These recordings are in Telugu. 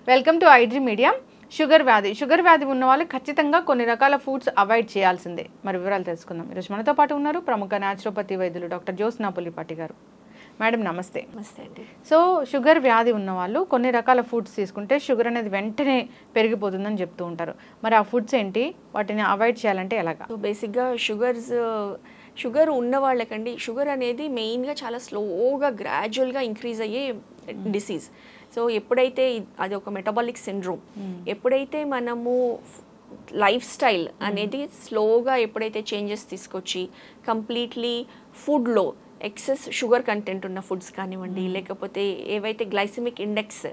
Welcome to iDream media. Sugar వ్యాధి ఉన్న వాళ్ళు ఖచ్చితంగా కొన్ని రకాల ఫుడ్స్ అవాయిడ్ చేయాల్సిందే. మరి వివరాలు తెలుసుకుందాం. ఈరోజు మనతో పాటు ఉన్నారు ప్రముఖ న్యాచురోపతి వైద్యులు డాక్టర్ జ్యోత్స్నా పులిపాటి గారు. మేడం నమస్తే. నమస్తే అండి. సో షుగర్ వ్యాధి ఉన్న వాళ్ళు కొన్ని రకాల ఫుడ్స్ తీసుకుంటే షుగర్ అనేది వెంటనే పెరిగిపోతుందని చెప్తూ ఉంటారు. మరి ఆ ఫుడ్స్ ఏంటి, వాటిని అవాయిడ్ చేయాలంటే ఎలాగా? సో బేసిక్గా షుగర్ ఉన్న వాళ్ళకండి, షుగర్ అనేది మెయిన్గా చాలా స్లోగా గ్రాడ్యువల్గా ఇంక్రీజ్ అయ్యే డిసీజ్. సో ఎప్పుడైతే అది ఒక మెటబాలిక్ సిండ్రోమ్, ఎప్పుడైతే మనము లైఫ్ స్టైల్ అనేది స్లోగా ఎప్పుడైతే చేంజెస్ తీసుకొచ్చి కంప్లీట్లీ ఫుడ్లో ఎక్సెస్ షుగర్ కంటెంట్ ఉన్న ఫుడ్స్ కానివ్వండి, లేకపోతే ఏవైతే గ్లైసెమిక్ ఇండెక్స్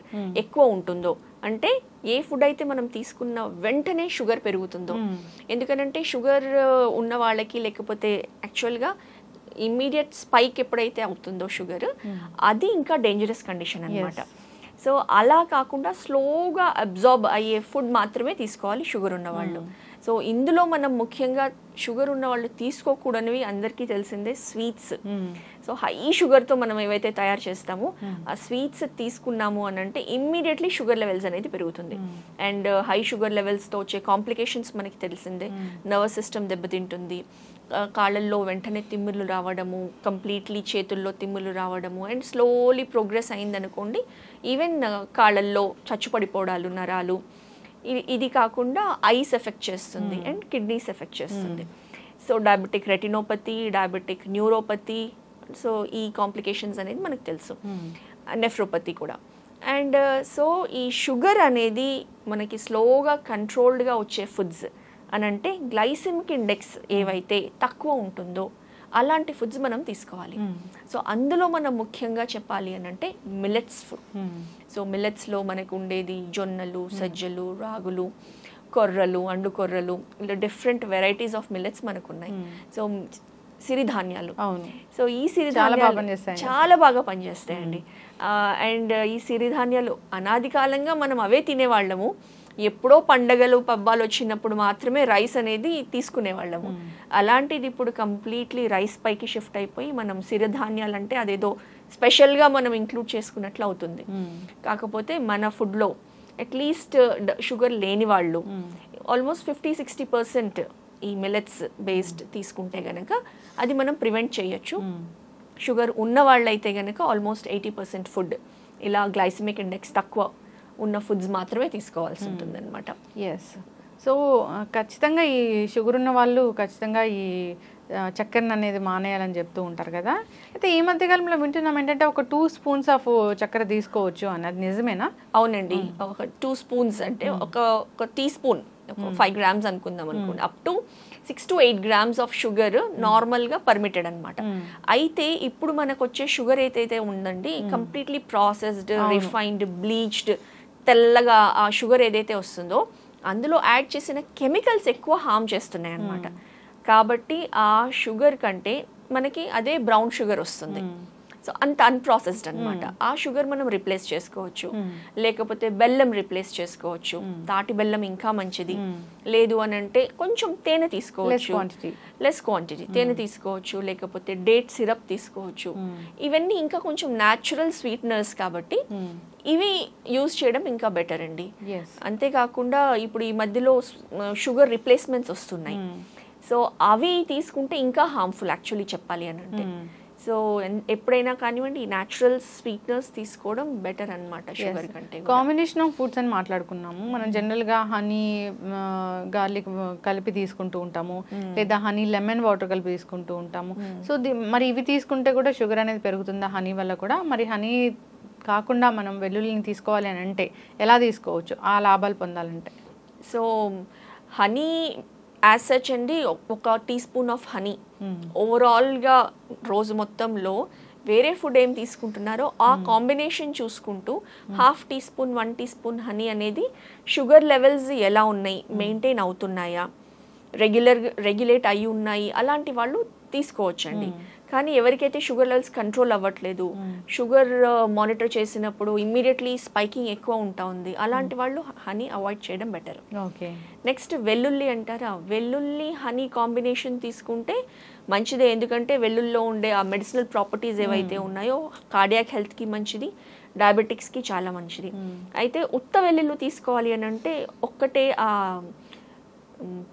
ఎక్కువ ఉంటుందో, అంటే ఏ ఫుడ్ అయితే మనం తీసుకున్న వెంటనే షుగర్ పెరుగుతుందో, ఎందుకనంటే షుగర్ ఉన్న వాళ్ళకి లేకపోతే యాక్చువల్గా ఇమ్మీడియట్ స్పైక్ ఎప్పుడైతే అవుతుందో షుగర్, అది ఇంకా డేంజరస్ కండిషన్ అన్నమాట. సో అలా కాకుండా స్లోగా అబ్జార్బ్ అయ్యే ఫుడ్ మాత్రమే తీసుకోవాలి షుగర్ ఉన్నవాళ్ళు. సో ఇందులో మనం ముఖ్యంగా షుగర్ ఉన్న వాళ్ళు తీసుకోకూడనివి అందరికీ తెలిసిందే స్వీట్స్. సో హై షుగర్తో మనం ఏవైతే తయారు చేస్తామో ఆ స్వీట్స్ తీసుకున్నాము అని అంటే ఇమ్మీడియట్లీ షుగర్ లెవెల్స్ అనేది పెరుగుతుంది. అండ్ హై షుగర్ లెవెల్స్తో వచ్చే కాంప్లికేషన్స్ మనకి తెలిసిందే. నర్వస్ సిస్టమ్ దెబ్బతింటుంది, కాళ్ళల్లో వెంటనే తిమ్మిర్లు రావడము, కంప్లీట్లీ చేతుల్లో తిమ్మిర్లు రావడము, అండ్ స్లోలీ ప్రోగ్రెస్ అయిందనుకోండి ఈవెన్ కాళ్ళల్లో చచ్చుపడిపోవడాలు, నరాలు. ఇది కాకుండా ఐస్ ఎఫెక్ట్ చేస్తుంది అండ్ కిడ్నీస్ ఎఫెక్ట్ చేస్తుంది. So diabetic retinopathy, diabetic neuropathy, so ఈ కాంప్లికేషన్స్ అనేది మనకు తెలుసు. నెఫ్రోపతి కూడా. అండ్ సో ఈ షుగర్ అనేది మనకి స్లోగా కంట్రోల్డ్గా వచ్చే ఫుడ్స్ అని అంటే గ్లైసెమిక్ ఇండెక్స్ ఏవైతే తక్కువ ఉంటుందో అలాంటి ఫుడ్స్ మనం తీసుకోవాలి. సో అందులో మనం ముఖ్యంగా చెప్పాలి అని అంటే మిల్లెట్స్ ఫుడ్. సో మిల్లెట్స్లో మనకు ఉండేది జొన్నలు, సజ్జలు, రాగులు, కొర్రలు, అండు కొర్రలు, ఇలా డిఫరెంట్ వెరైటీస్ ఆఫ్ మిల్లెట్స్ మనకు ఉన్నాయి. సో సిరిధాన్యాలు. సో ఈ సిరిధాన్యాలు చాలా బాగా పనిచేస్తాయండి. అండ్ ఈ సిరిధాన్యాలు అనాది కాలంగా మనం అవే తినేవాళ్ళము. ఎప్పుడో పండగలు పబ్బాలు వచ్చినప్పుడు మాత్రమే రైస్ అనేది తీసుకునేవాళ్ళము. అలాంటిది ఇప్పుడు కంప్లీట్లీ రైస్ పైకి షిఫ్ట్ అయిపోయి మనం సిరిధాన్యాలు అంటే అదేదో స్పెషల్గా మనం ఇంక్లూడ్ చేసుకున్నట్లు అవుతుంది. కాకపోతే మన ఫుడ్లో అట్లీస్ట్ షుగర్ లేని వాళ్ళు ఆల్మోస్ట్ 50-60% ఈ మిల్లెట్స్ బేస్డ్ తీసుకుంటే గనక అది మనం ప్రివెంట్ చేయొచ్చు. షుగర్ ఉన్న వాళ్ళైతే గనక ఆల్మోస్ట్ 80% ఫుడ్ ఇలా గ్లైసెమిక్ ఇండెక్స్ తక్కువ ఉన్న ఫుడ్స్ మాత్రమే తీసుకోవాల్సి ఉంటుంది అనమాట. ఎస్. సో ఖచ్చితంగా ఈ షుగర్ ఉన్న వాళ్ళు ఖచ్చితంగా ఈ చక్కెరను అనేది మానేయాలని చెప్తూ ఉంటారు కదా. అయితే ఈ మధ్యకాలంలో వింటున్నాం ఏంటంటే ఒక 2 స్పూన్స్ ఆఫ్ చక్కెర తీసుకోవచ్చు అన్నది నిజమేనా? అవునండి. ఒక 2 స్పూన్స్ అంటే ఒక టీ స్పూన్, 5 grams అనుకుందాం అనుకోండి, up to 6 to 8 grams of sugar నార్మల్గా పర్మిటెడ్ అనమాట. అయితే ఇప్పుడు మనకు వచ్చే షుగర్ ఏదైతే ఉందండి కంప్లీట్లీ ప్రాసెస్డ్, రిఫైన్డ్, బ్లీచ్డ్, తెల్లగా ఆ షుగర్ ఏదైతే వస్తుందో అందులో యాడ్ చేసిన కెమికల్స్ ఎక్కువ హార్మ్ చేస్తున్నాయి అన్నమాట. కాబట్టి ఆ షుగర్ కంటే మనకి అదే బ్రౌన్ షుగర్ వస్తుంది. సో అంత అన్ప్రాసెస్డ్ అనమాట. ఆ షుగర్ మనం రిప్లేస్ చేసుకోవచ్చు, లేకపోతే బెల్లం రిప్లేస్ చేసుకోవచ్చు. తాటి బెల్లం ఇంకా మంచిది. లేదు అని అంటే కొంచెం తేనె తీసుకోవచ్చు, లెస్ క్వాంటిటీ తేనె తీసుకోవచ్చు, లేకపోతే డేట్ సిరప్ తీసుకోవచ్చు. ఇవన్నీ ఇంకా కొంచెం న్యాచురల్ స్వీట్నర్స్ కాబట్టి ఇవి యూజ్ చేయడం ఇంకా బెటర్ అండి. అంతేకాకుండా ఇప్పుడు ఈ మధ్యలో షుగర్ రిప్లేస్మెంట్స్ వస్తున్నాయి. సో అవి తీసుకుంటే ఇంకా హార్మ్ఫుల్ యాక్చువల్లీ చెప్పాలి అని అంటే. సో ఎప్పుడైనా కానివ్వండి ఈ న్యాచురల్ స్వీట్నర్స్ తీసుకోవడం బెటర్ అనమాట షుగర్ కంటే. కాంబినేషన్ ఆఫ్ ఫుడ్స్ అని మాట్లాడుకున్నాము మనం. జనరల్గా హనీ, గార్లిక్ కలిపి తీసుకుంటూ ఉంటాము, లేదా హనీ లెమన్ వాటర్ కలిపి తీసుకుంటూ ఉంటాము. సో మరి ఇవి తీసుకుంటే కూడా షుగర్ అనేది పెరుగుతుందా హనీ వల్ల కూడా? మరి హనీ కాకుండా మనం వెల్లుల్లిని తీసుకోవాలి అని అంటే ఎలా తీసుకోవచ్చు ఆ లాభాలు పొందాలంటే? సో హనీ యాజ్ సచ్ అండి, ఒక టీ స్పూన్ ఆఫ్ హనీ ఓవరాల్గా రోజు మొత్తంలో వేరే ఫుడ్ ఏం తీసుకుంటున్నారో ఆ కాంబినేషన్ చూసుకుంటూ ½ teaspoon 1 teaspoon honey అనేది షుగర్ లెవెల్స్ ఎలా ఉన్నాయి, మెయింటైన్ అవుతున్నాయా, రెగ్యులేట్ అయ్యి ఉన్నాయి, అలాంటి వాళ్ళు తీసుకోవచ్చండి. కానీ ఎవరికైతే షుగర్ లెవెల్స్ కంట్రోల్ అవ్వట్లేదు, షుగర్ మానిటర్ చేసినప్పుడు ఇమ్మీడియట్లీ స్పైకింగ్ ఎక్కువ ఉంటా ఉంది, అలాంటి వాళ్ళు హనీ అవాయిడ్ చేయడం బెటర్. నెక్స్ట్ వెల్లుల్లి అంటారా, వెల్లుల్లి హనీ కాంబినేషన్ తీసుకుంటే మంచిదే. ఎందుకంటే వెల్లుల్లో ఉండే ఆ మెడిసినల్ ప్రాపర్టీస్ ఏవైతే ఉన్నాయో కార్డియాక్ హెల్త్కి మంచిది, డయాబెటిక్స్కి చాలా మంచిది. అయితే ఉత్త వెల్లుల్లి తీసుకోవాలి అని అంటే ఒక్కటే ఆ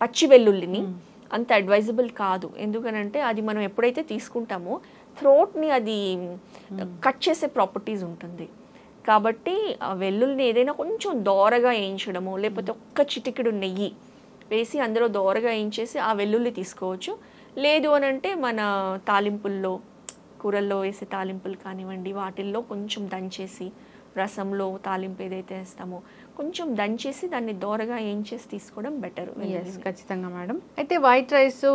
పచ్చి వెల్లుల్లిని అంత అడ్వైజబుల్ కాదు. ఎందుకనంటే అది మనం ఎప్పుడైతే తీసుకుంటామో థ్రోట్ని అది కట్ చేసే ప్రాపర్టీస్ ఉంటుంది. కాబట్టి ఆ వెల్లుల్ని ఏదైనా కొంచెం దోరగా వేయించడము, లేకపోతే ఒక్క చిటికెడు నెయ్యి వేసి అందులో దోరగా వేయించేసి ఆ వెల్లుల్లి తీసుకోవచ్చు. లేదు అని అంటే మన తాలింపుల్లో, కూరల్లో వేసే తాలింపులు కానివ్వండి, వాటిల్లో కొంచెం దంచేసి, రసంలో తాలింపు ఏదైతే వేస్తామో కొంచెం దంచేసి దాన్ని దోరగా వేయించేసి తీసుకోవడం బెటర్. ఖచ్చితంగా మేడం. అయితే వైట్ రైస్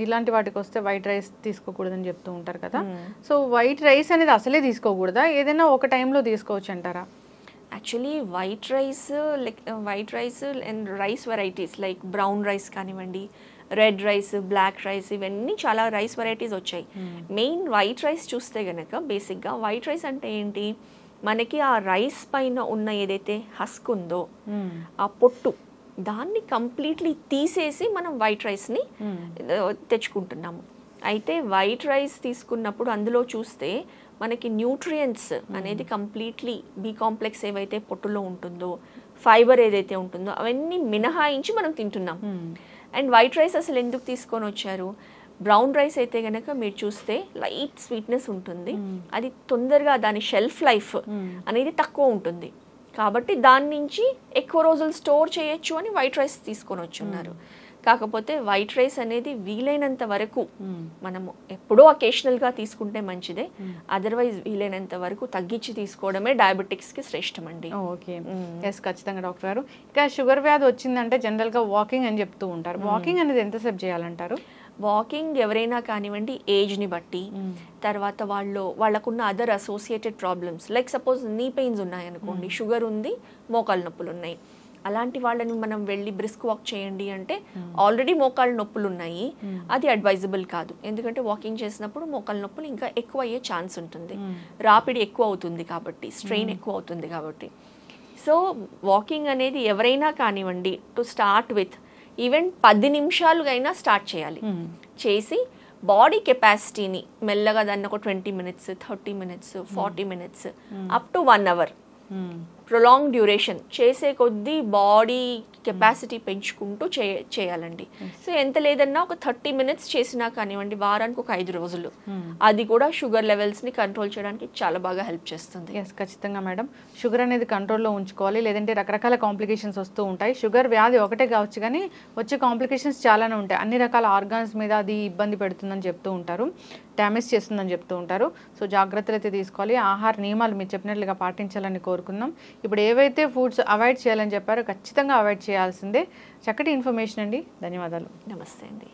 ఇలాంటి వాటికి వస్తే వైట్ రైస్ తీసుకోకూడదని చెప్తూ ఉంటారు కదా, సో వైట్ రైస్ అనేది అసలే తీసుకోకూడదా, ఏదైనా ఒక టైంలో తీసుకోవచ్చు అంటారా? Actually white rice and rice varieties like brown rice కానివ్వండి, రెడ్ రైస్, బ్లాక్ రైస్, ఇవన్నీ చాలా రైస్ వెరైటీస్ వచ్చాయి. మెయిన్ వైట్ రైస్ చూస్తే గనక బేసిక్గా వైట్ రైస్ అంటే ఏంటి, మనకి ఆ రైస్ పైన ఉన్న ఏదైతే హస్క్ ఉందో ఆ పొట్టు దాన్ని కంప్లీట్లీ తీసేసి మనం వైట్ రైస్ని తెచ్చుకుంటున్నాము. అయితే వైట్ రైస్ తీసుకున్నప్పుడు అందులో చూస్తే మనకి న్యూట్రియంట్స్ అనేది కంప్లీట్లీ బి కాంప్లెక్స్ ఏవైతే పొట్టులో ఉంటుందో, ఫైబర్ ఏదైతే ఉంటుందో అవన్నీ మినహాయించి మనం తింటున్నాం. అండ్ వైట్ రైస్ అసలు ఎందుకు తీసుకొని వచ్చారు, బ్రౌన్ రైస్ అయితే కనుక మీరు చూస్తే లైట్ స్వీట్నెస్ ఉంటుంది, అది తొందరగా దాని షెల్ఫ్ లైఫ్ అనేది తక్కువ ఉంటుంది, కాబట్టి దాని నుంచి ఎక్కువ రోజులు స్టోర్ చేయొచ్చు అని వైట్ రైస్ తీసుకొని వచ్చున్నారు. కాకపోతే వైట్ రైస్ అనేది వీలైనంత వరకు మనము ఎప్పుడో అకేషనల్గా తీసుకుంటే మంచిదే, అదర్వైజ్ వీలైనంత వరకు తగ్గించి తీసుకోవడమే డయాబెటిక్స్కి శ్రేష్టమండి. ఓకే, ఎస్ ఖచ్చితంగా డాక్టర్ గారు. ఇక షుగర్ వ్యాధి వచ్చిందంటే జనరల్గా వాకింగ్ అని చెప్తూ ఉంటారు, వాకింగ్ అనేది ఎంతసేపు చేయాలంటారు? వాకింగ్ ఎవరైనా కానివ్వండి ఏజ్ని బట్టి, తర్వాత వాళ్ళకున్న other associated problems like suppose నీ పెయిన్స్ ఉన్నాయనుకోండి, షుగర్ ఉంది, మోకాళ్ళ నొప్పులు ఉన్నాయి, అలాంటి వాళ్ళని మనం వెళ్ళి బ్రిస్క్ వాక్ చేయండి అంటే ఆల్రెడీ మోకాళ్ళ నొప్పులు ఉన్నాయి, అది అడ్వైజబుల్ కాదు. ఎందుకంటే వాకింగ్ చేసినప్పుడు మోకాళ్ళ నొప్పులు ఇంకా ఎక్కువ అయ్యే ఛాన్స్ ఉంటుంది, రాపిడి ఎక్కువ అవుతుంది కాబట్టి, స్ట్రెయిన్ ఎక్కువ అవుతుంది కాబట్టి. సో వాకింగ్ అనేది ఎవరైనా కానివ్వండి టు స్టార్ట్ విత్ ఈవెన్ 10 నిమిషాలుగైనా స్టార్ట్ చేయాలి. చేసి బాడీ కెపాసిటీని మెల్లగా దాన్ని ఒక 20 minutes, 30 minutes, 40 minutes up to 1 hour prolong duration చేసే కొద్దీ బాడీ కెపాసిటీ పెంచుకుంటూ చేయాలండి. సో ఎంత లేదన్నా ఒక 30 మినిట్స్ చేసినా కానివ్వండి, వారానికి ఒక 5 రోజులు, అది కూడా షుగర్ లెవెల్స్ని కంట్రోల్ చేయడానికి చాలా బాగా హెల్ప్ చేస్తుంది. ఎస్ ఖచ్చితంగా మేడం, షుగర్ అనేది కంట్రోల్లో ఉంచుకోవాలి, లేదంటే రకరకాల కాంప్లికేషన్స్ వస్తూ ఉంటాయి. షుగర్ వ్యాధి ఒకటే కావచ్చు కానీ వచ్చే కాంప్లికేషన్స్ చాలానే ఉంటాయి, అన్ని రకాల ఆర్గాన్స్ మీద అది ఇబ్బంది పెడుతుందని చెప్తూ ఉంటారు, డ్యామేజ్ చేస్తుందని చెప్తూ ఉంటారు. సో జాగ్రత్తలు అయితే తీసుకోవాలి, ఆహార నియమాలు మీరు చెప్పినట్లుగా పాటించాలని కోరుకుందాం. ఇప్పుడు ఏవైతే ఫుడ్స్ అవాయిడ్ చేయాలని చెప్పారో ఖచ్చితంగా అవాయిడ్ చేయాల్సిందే. చక్కటి ఇన్ఫర్మేషన్ అండి, ధన్యవాదాలు. నమస్తే అండి.